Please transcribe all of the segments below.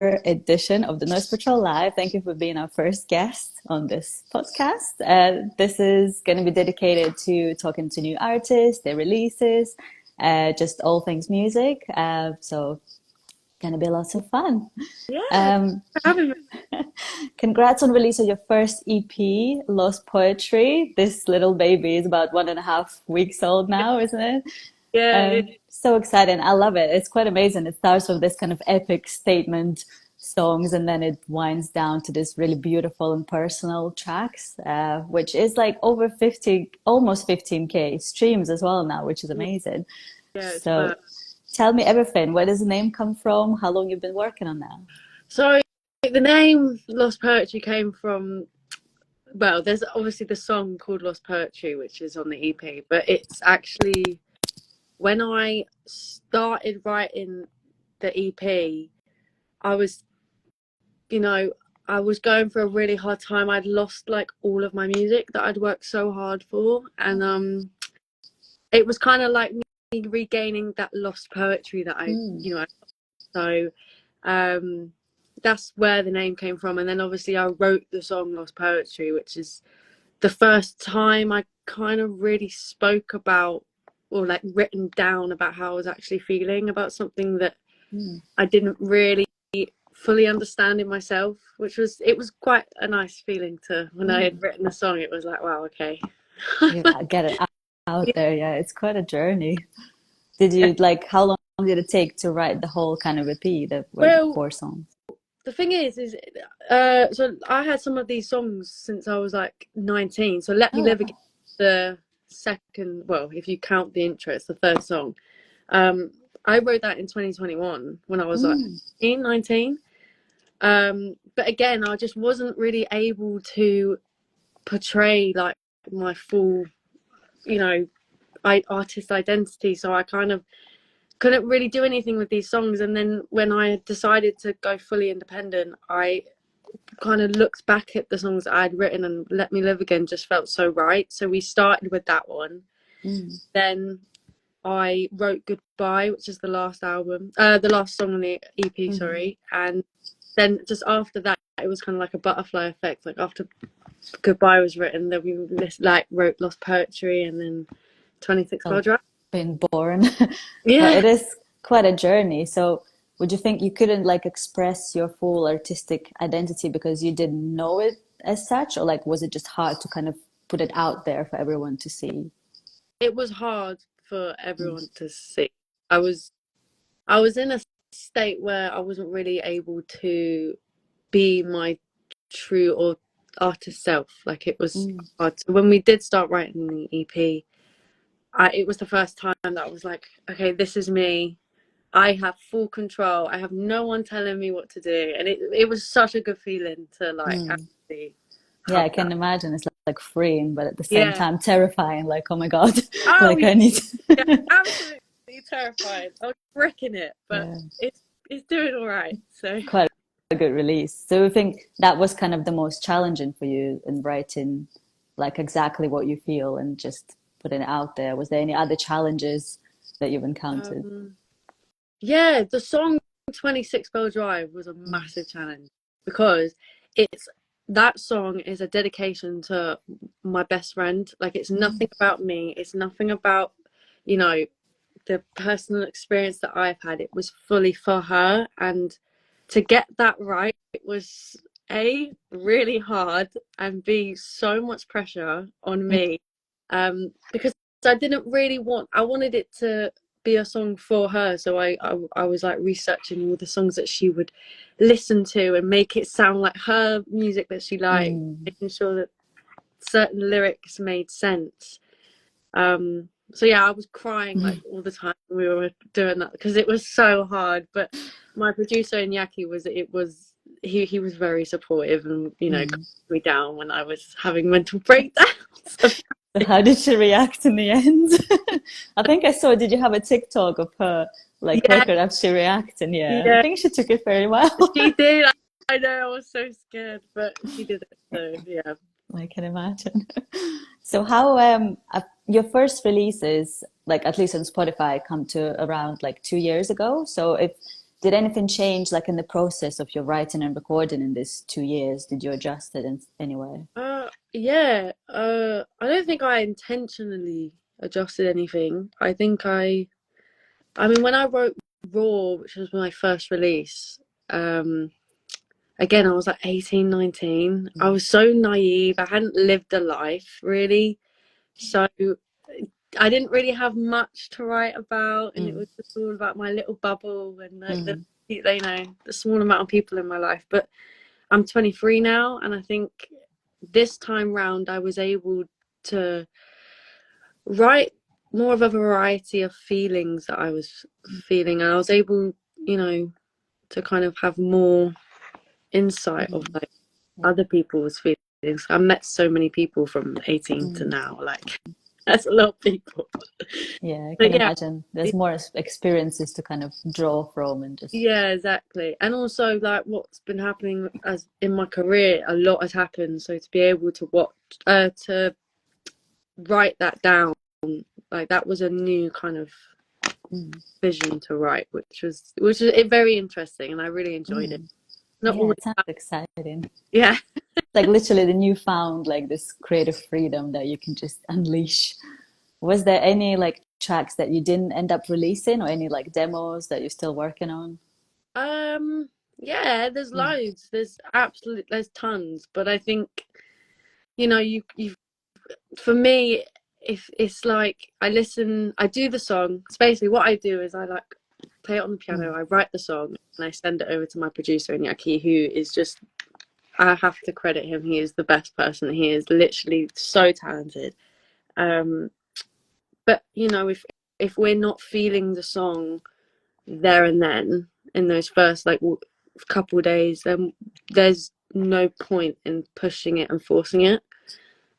edition of the Noise Patrol Live. Thank you for being our first guest on this podcast. This is going to be dedicated to talking to new artists, their releases, just all things music. So going to be lots of fun. Yeah, Um, having me. Congrats on release of your first EP, Lost Poetry. This little baby is about 1.5 weeks old now, isn't it? Yeah, So exciting. I love it. It's quite amazing. It starts with this kind of epic statement songs and then it winds down to this really beautiful and personal tracks, which is like over 50, almost 15K streams as well now, which is amazing. yeah, it's So mad. tell me everything. Where does the name come from? How long you've been working on that? So the name Lost Poetry came from, well, there's obviously the song called Lost Poetry, which is on the EP, but it's actually when I started writing the EP, I was, you know, I was going for a really hard time. I'd lost like all of my music that I'd worked so hard for, and it was kind of like me regaining that lost poetry that Mm. so that's where the name came from. And then obviously I wrote the song Lost Poetry, which is the first time I kind of really spoke about or like written down about how I was actually feeling about something that Mm. I didn't really fully understand in myself, which was it was quite a nice feeling to when I Mm. had written the song. It was like, wow, okay. You get it out Yeah. there. Yeah, it's quite a journey. Did you like, how long did it take to write the whole kind of EP, the like Well, 4 songs? the thing is so I had some of these songs since I was like 19. So Let Me Oh, Live wow. Again, the second, well, if you count the intro, it's the third song. I wrote that in 2021 when I was like Mm. 18, 19. But again, I just wasn't really able to portray like my full, you know, artist identity. So I kind of couldn't really do anything with these songs. And then when I decided to go fully independent, I kind of looked back at the songs that I'd written, and Let Me Live Again just felt so right. So we started with that one. Mm. Then I wrote Goodbye, which is the last song on the EP, Mhm. sorry. And then just after that, it was kind of like a butterfly effect. Like after Goodbye was written, then we like wrote Lost Poetry and then 26 Mile So Drive. being born. Well, Yeah, it is quite a journey. So would you think you couldn't like express your full artistic identity because you didn't know it as such, or like was it just hard to kind of put it out there for everyone to see? it was hard for Mm. everyone to see. I was I was in a state where I wasn't really able to be my true or artist self. Like it was Mm. hard. So when we did start writing the EP, it was the first time that I was like, okay, this is me. I have full control. I have no one telling me what to do, and it was such a good feeling to like Mm. actually Yeah, have I that. can imagine it's like freeing, but at the same Yeah. time terrifying. Like, oh my God, Oh like I need yeah, to. absolutely terrified. I was wrecking it, but Yeah, it's doing all right. So quite a good release. So I think that was kind of the most challenging for you in writing, like exactly what you feel and just putting it out there. Was there any other challenges that you've encountered? um, yeah, the song 26 Bell Drive was a Mm. massive challenge because it's that song is a dedication to my best friend. Like it's Mm. nothing about me. It's nothing about, you know, the personal experience that I've had. It was fully for her. And to get that right, it was A, really hard, and B, so much pressure on me. Because I didn't really I wanted it to be a song for her. So I was like researching all the songs that she would listen to and make it sound like her music that she liked, Mm. making sure that certain lyrics made sense. So yeah, I was crying like all the time when we were doing that because it was so hard. But my producer Inyaki was he was very supportive and calmed Mm. me down when I was having mental breakdowns. So, So how did she react in the end? I think I saw, did you have a TikTok of her like yeah, record of she reacting? Yeah, I yeah, think she took it very well. she did. I know I was so scared, but she did it. So yeah. I can imagine. So how your first releases, like at least on Spotify, come to around like 2 years ago. So if Did anything change like in the process of your writing and recording in these 2 years? Did you adjust it in any way? Yeah. I don't think I intentionally adjusted anything. I mean, when I wrote Raw, which was my first release, um, again, I was like 18, 19. I was so naive. I hadn't lived a life really. So I didn't really have much to write about, and it was just all about my little bubble and like the small amount of people in my life. But I'm 23 now, and I think this time round I was able to write more of a variety of feelings that I was feeling, and I was able, to kind of have more insight of like other people's feelings. I met so many people from 18 to now, like that's a lot of people. Yeah, I can But yeah, imagine. There's more experiences to kind of draw from and just. yeah, exactly. And also like what's been happening as in my career, a lot has happened. So to be able to to write that down, like that was a new kind of vision to write, which was very interesting, and I really enjoyed it. Not Yeah, always, it sounds exciting. yeah. Like literally the newfound like this creative freedom that you can just unleash. Was there any like tracks that you didn't end up releasing or any like demos that you're still working on? Yeah, there's loads. There's tons, but I think you for me, if it's like I do the song. So basically, what I do is I like play it on the piano. I write the song and I send it over to my producer Iñaki, who is just I have to credit him. He is the best person. He is literally so talented. But if we're not feeling the song there and then in those first like couple of days, then there's no point in pushing it and forcing it.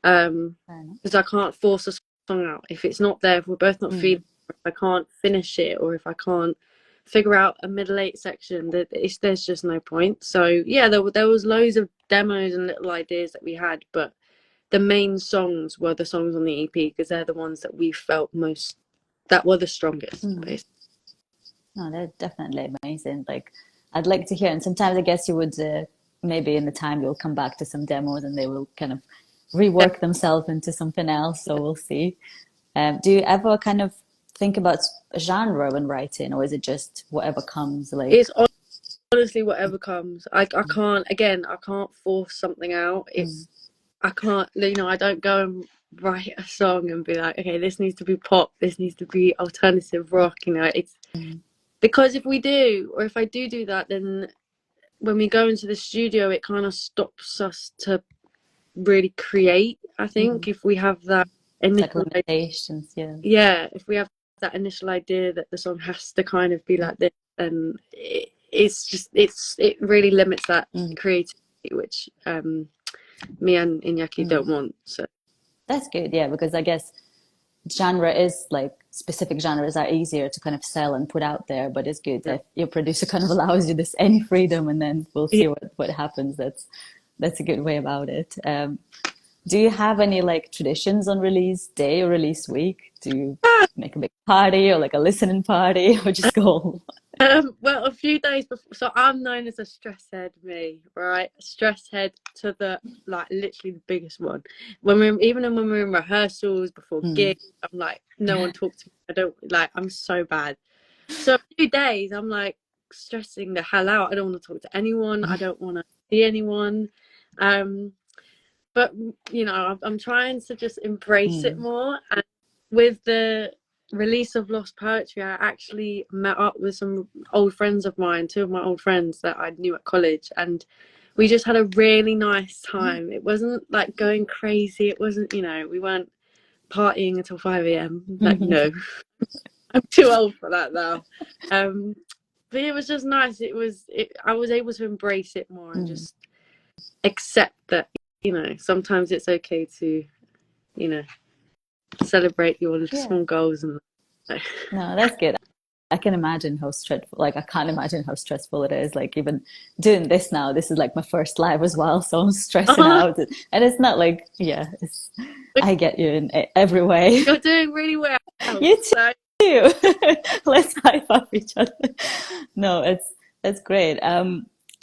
Because I can't force a song out if it's not there. If we're both not feeling, if I can't finish it, or if I can't figure out a middle eight section, there's just no point. So yeah, there was loads of demos and little ideas that we had, but the main songs were the songs on the EP because they're the ones that we felt most that were the strongest. Basically. No, they're definitely amazing. Like, I'd like to hear, and sometimes I guess you would maybe in the time you'll come back to some demos and they will kind of rework themselves into something else. So we'll see. Do you ever kind of think about genre when writing, or is it just whatever comes? Like, It's honestly whatever comes. I can't force something out. I can't, I don't go and write a song and be like, okay, this needs to be pop, this needs to be alternative rock. It's because if we do, or if I do that, then when we go into the studio, it kind of stops us to really create. I think if we have that like initial limitations, yeah. yeah, if we have that initial idea that the song has to kind of be like this, then it really limits that creativity, which me and Iñaki don't want. So That's good, yeah, because I guess genre is like specific genres are easier to kind of sell and put out there, but it's good that your producer kind of allows you this any freedom, and then we'll see what happens. That's a good way about it. Do you have any like traditions on release day or release week? Do you make a big party or like a listening party or just go? well, a few days before, so I'm known as a stress head, me, right? A stress head to the like literally the biggest one. When we're in rehearsals before gigs, I'm like, no one talk to me. I don't like. I'm so bad. So a few days, I'm like stressing the hell out. I don't want to talk to anyone. I don't want to see anyone. But I'm trying to just embrace it more. And with the release of Lost Poetry, I actually met up with some old friends of mine, two of my old friends that I knew at college, and we just had a really nice time. It wasn't like going crazy. It wasn't, we weren't partying until 5 a.m. Like, no, I'm too old for that now. But it was just nice. I was able to embrace it more and just accept that, sometimes it's okay to, celebrate your small goals and. No, that's good. I can imagine how stressful, like I can't imagine how stressful it is. Like even doing this now, this is like my first live as well, so I'm stressing out. And it's not like, yeah, I get you in every way. You're doing really well. You too. So you. Let's high five each other. No, that's great.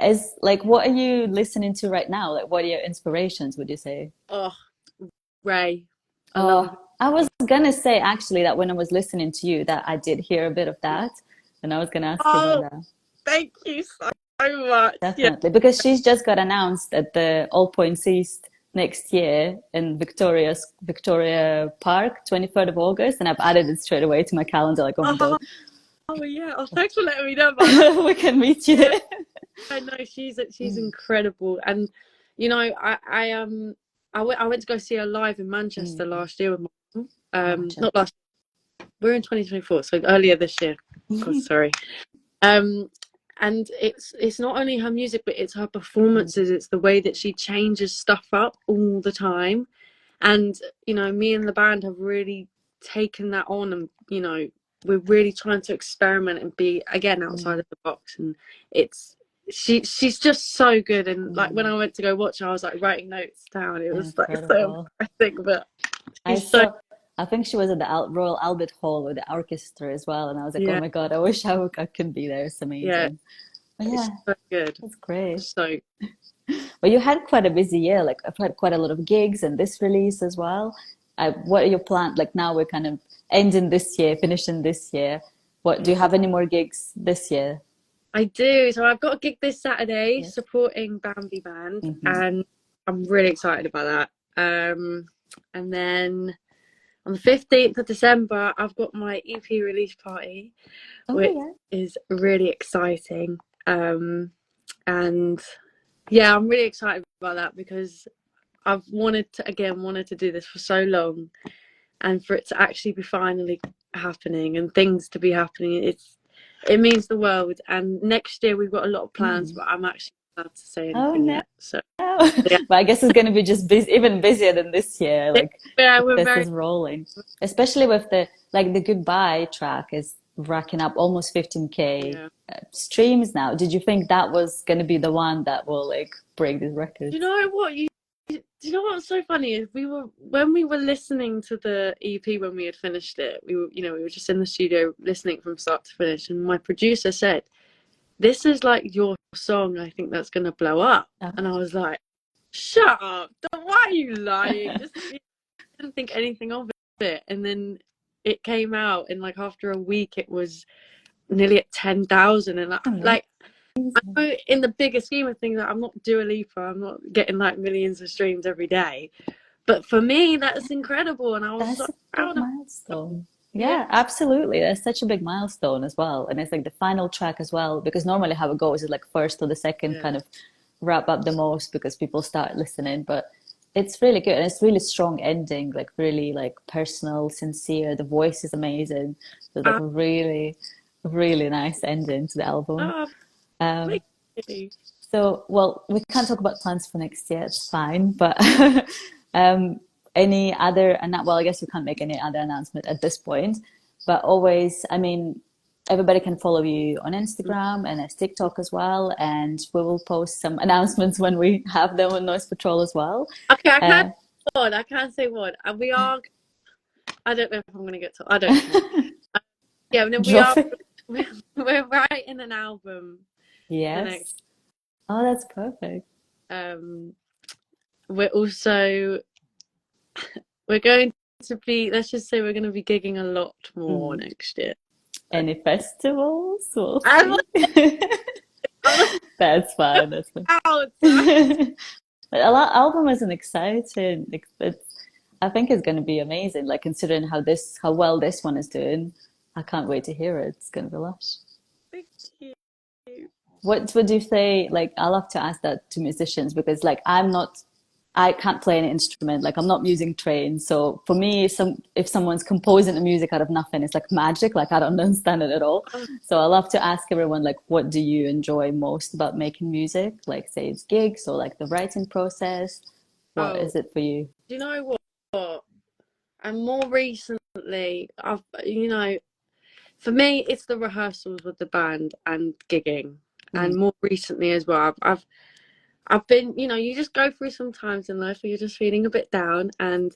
As like, what are you listening to right now? Like, what are your inspirations, would you say? Oh, Ray. I love him. Oh, I was gonna say actually that when I was listening to you, that I did hear a bit of that, and I was gonna ask you about Oh, that. thank you so much. Yeah. Definitely, because she's just got announced at the All Points East next year in Victoria Park, 23rd of August, and I've added it straight away to my calendar. Like, oh my God, Oh yeah. Oh, thanks for letting me know about that. we can meet you Yeah, there. I know she's incredible, and you know, I went to go see her live in Manchester Mm. last year with my mum. Oh, just. Not last. We're in 2024, so earlier this year. God, sorry. Um, and it's not only her music, but it's her performances. It's the way that she changes stuff up all the time. And you know, me and the band have really taken that on, and you know, we're really trying to experiment and be again outside Mm. of the box. And it's she's just so good. And like when Mm. I went to go watch her, I was like writing notes down. It was like so Incredible. embarrassing, but I she's so saw, I think she was at the Royal Albert Hall with the orchestra as well, and I was like, oh yeah, my God, I wish I could be there. It's yeah, amazing. But it's yeah, so good. that's great. So But you had quite a busy year. Like I've had quite a lot of gigs and this release as well. What are your plans? Like now we're kind of ending this year, finishing this year. What do you have any more gigs this year? I do. So I've got a gig this Saturday Yes. supporting Bambi Band, Hmm. and I'm really excited about that. And then on the 15th of December, I've got my EP release party, Oh which yeah. is really exciting. And yeah, I'm really excited about that because I've wanted to do this for so long, and for it to actually be finally happening and things to be happening, it means the world. And next year we've got a lot of plans, Mm. but I'm actually not allowed to say Oh anything no. yet. So yeah, But I guess it's going to be just even busier than this year. Like yeah, if we're this very is rolling, especially with the goodbye track is racking up almost 15K yeah. streams now. Did you think that was going to be the one that will like break these Do you records? know what you? Do you know what's so funny is when we were listening to the EP when we had finished it, we were just in the studio listening from start to finish, and my producer said, "This is like your song. I think that's gonna blow up." And I Oh. was like, "Shut up! Why are you lying?" Just didn't think anything of it, and then it came out, and like after a week, it was nearly at 10,000, and Amazing. like I know in the bigger scheme of things, like, I'm not Dua Lipa, I'm not getting like millions of streams every day, but for me, that's incredible, and I was so That's a big proud of myself. milestone. Yeah, Yeah, absolutely. That's such a big milestone as well. And it's like the final track as well, because normally how it goes is like first or the second yeah. kind of wrap up the most because people start listening. But it's really good. And it's really strong ending, like really like personal, sincere. The voice is amazing. So it's like Uh, a really, really nice ending to the album. oh, Um, thank you. so, well, we can't talk about plans for next year. It's fine. But um, any other, and well, I guess we can't make any other announcement at this point. But always, I mean, everybody can follow you on Instagram and as TikTok as well. And we will post some announcements when we have them on Noise Patrol as well. Okay, I can't Uh, say one. I can't say one. And we are. I don't know if I'm gonna get to. I don't know. Yeah, no, we drop are. it. We're writing an album for next. Yes. Oh, that's perfect. Um, we're also we're going to be. Let's just say we're going to be gigging a lot more Mm. next year. Any festivals? We'll I'm see. like, That's fine. That's fine. out. But album is an exciting. I think it's going to be amazing. Like considering how well this one is doing, I can't wait to hear it. It's going to be lush. Thank you. What would you say? Like I love to ask that to musicians because like I can't play any instrument. Like I'm not music trained. So for me, if someone's composing the music out of nothing, it's like magic. Like I don't understand it at all. Oh, So I love to ask everyone like, what do you enjoy most about making music? Like say it's gigs or like the writing process. What oh, is it for you? do you know what? And more recently, I've for me, it's the rehearsals with the band and gigging, and Mm, more recently as well. I've been, you just go through some times in life where you're just feeling a bit down, and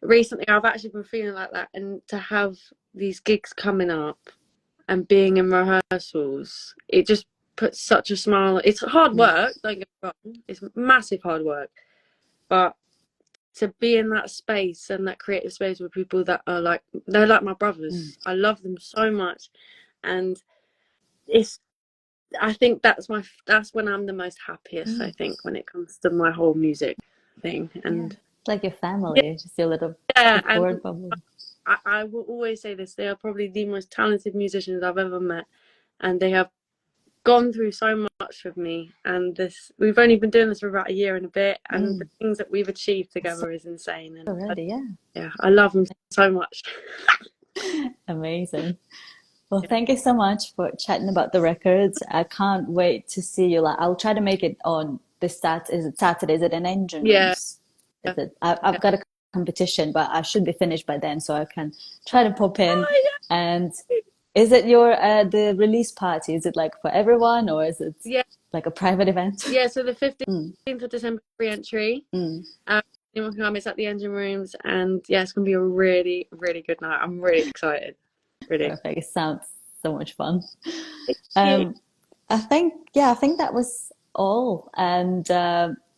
recently I've actually been feeling like that, and to have these gigs coming up and being in rehearsals, it just puts such a smile. It's hard Mm. work, don't get me wrong. It's massive hard work, but to be in that space and that creative space with people that are like, they're like my Mm. brothers. I love them so much, and it's, I think that's when I'm the most happiest, I Mm. think, when it comes to my whole music thing. Yeah, And it's like your yeah, family, just your little and support bubble. I will always say this, they are probably the most talented musicians I've ever met, and they have gone through so much with me, and this, we've only been doing this for about a year and a bit, and the Mm. things that we've achieved So together is insane. And already, yeah. yeah, I love them so much. Amazing. Well, Yeah. thank you so much for chatting about the records. I can't wait to see you. Like, I'll try to make it on this Is it Saturday? Is it in engine Yeah. rooms? Is it? I've got a competition, but I should be finished by then, so I can try to pop in. Oh And is it your the release party? Is it like for everyone, or is it yeah. like a private event? Yeah, so the 15th Mm, of December free entry. mm. Anyone can come, it's at the engine rooms, and yeah, it's gonna be a really, really good night. I'm really excited. Really. Perfect. It sounds so much fun. Thank you. Um, I think that was all. And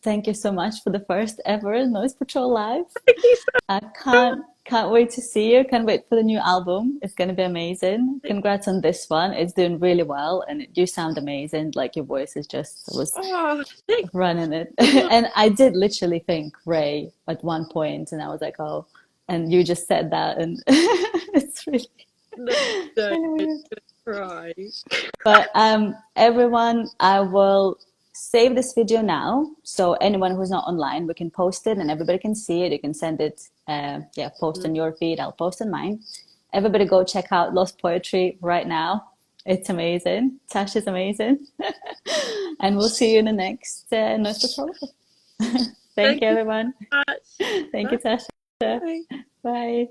thank you so much for the first ever Noise Patrol Live. Thank you so I much. can't wait to see you. Can't wait for the new album. It's gonna be amazing. Congrats on this one. It's doing really well, and you sound amazing. Like your voice is just was Oh, thank running it. you so much. And I did literally think Ray at one point, and I was like, oh, and you just said that, and it's really, No, no, really it's weird. gonna cry. But everyone, I will save this video now. So anyone who's not online, we can post it and everybody can see it. You can send it, yeah, post on your feed. I'll post on mine. Everybody go check out Lost Poetry right now. It's amazing. Tasha's amazing. And we'll see you in the next Noise Patrol. Thank Thank you, you everyone. so much. Thank you, Bye. Tasha. Bye. Bye.